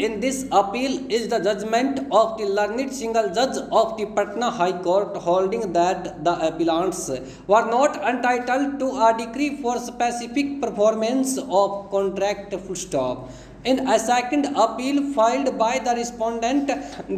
in this appeal is the judgment of the learned single judge of the Patna High Court, holding that the appellants were not entitled to a decree for specific performance of contract. Full stop. In a second appeal filed by the respondent,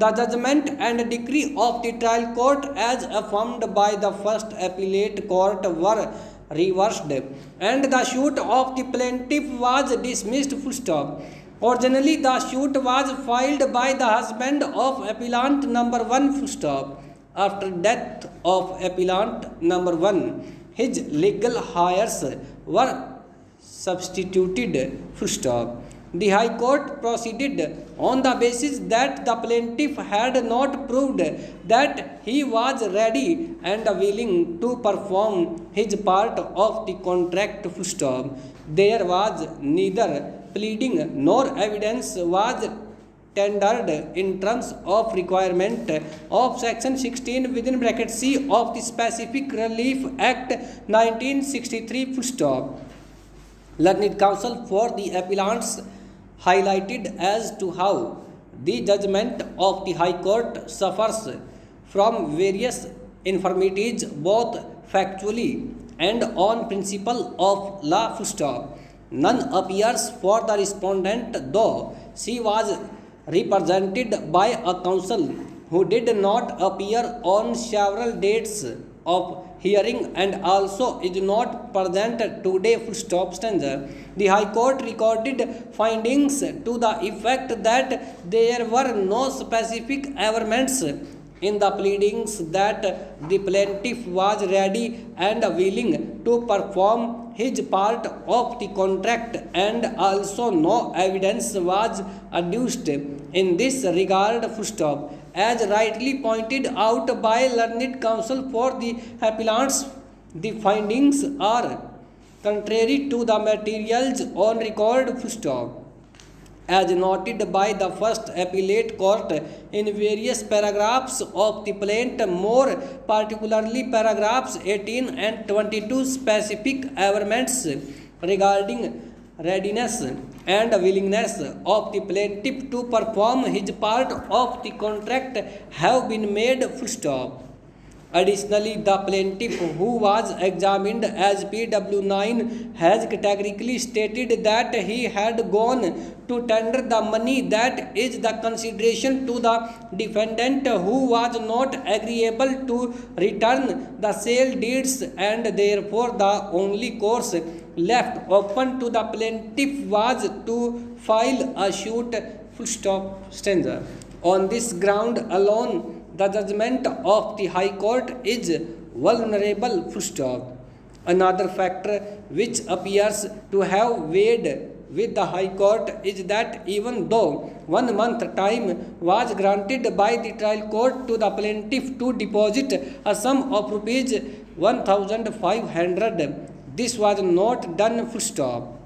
the judgment and decree of the trial court as affirmed by the first appellate court were reversed, and the suit of the plaintiff was dismissed. Full stop. Originally, the suit was filed by the husband of appellant number 1. Full stop. After death of appellant number 1, his legal heirs were substituted. Full stop. The High Court proceeded on the basis that the plaintiff had not proved that he was ready and willing to perform his part of the contract. Full stop. There was neither pleading nor evidence was tendered in terms of requirement of section 16 within bracket C of the Specific Relief Act 1963. Full stop. Learned counsel for the appellants highlighted as to how the judgment of the High Court suffers from various infirmities both factually and on principle of law. Full stop. None appears for the respondent, though she was represented by a counsel who did not appear on several dates of hearing and also is not present today. Full stop. Stanza. The High Court recorded findings to the effect that there were no specific averments in the pleadings that the plaintiff was ready and willing to perform his part of the contract, and also no evidence was adduced in this regard. Full stop. As rightly pointed out by learned counsel for the appellants, the findings are contrary to the materials on record. Full stop. As noted by the first appellate court in various paragraphs of the plaint, more particularly paragraphs 18 and 22, specific averments regarding readiness and willingness of the plaintiff to perform his part of the contract have been made. Full stop. Additionally, the plaintiff, who was examined as PW9, has categorically stated that he had gone to tender the money that is the consideration to the defendant, who was not agreeable to return the sale deeds, and therefore the only course left open to the plaintiff was to file a suit. Full stop. Stanza. On this ground alone, the judgment of the High Court is vulnerable. Full stop. Another factor which appears to have weighed with the High Court is that even though 1 month time was granted by the trial court to the plaintiff to deposit a sum of rupees 1,500, this was not done. Full stop.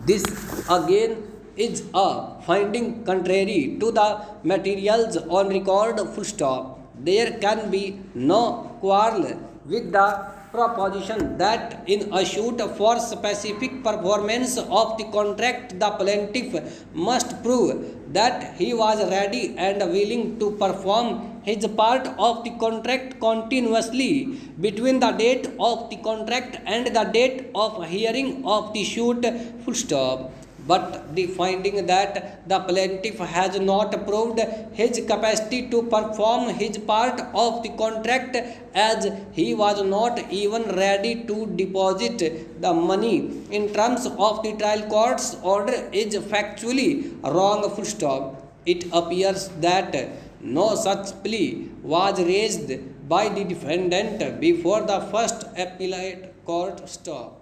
This again is a finding contrary to the materials on record. Full stop. There can be no quarrel with the proposition that in a suit for specific performance of the contract, the plaintiff must prove that he was ready and willing to perform his part of the contract continuously between the date of the contract and the date of hearing of the suit. Full stop. But the finding that the plaintiff has not proved his capacity to perform his part of the contract, as he was not even ready to deposit the money in terms of the trial court's order, is factually wrong. Full stop. It appears that no such plea was raised by the defendant before the first appellate court. Stop.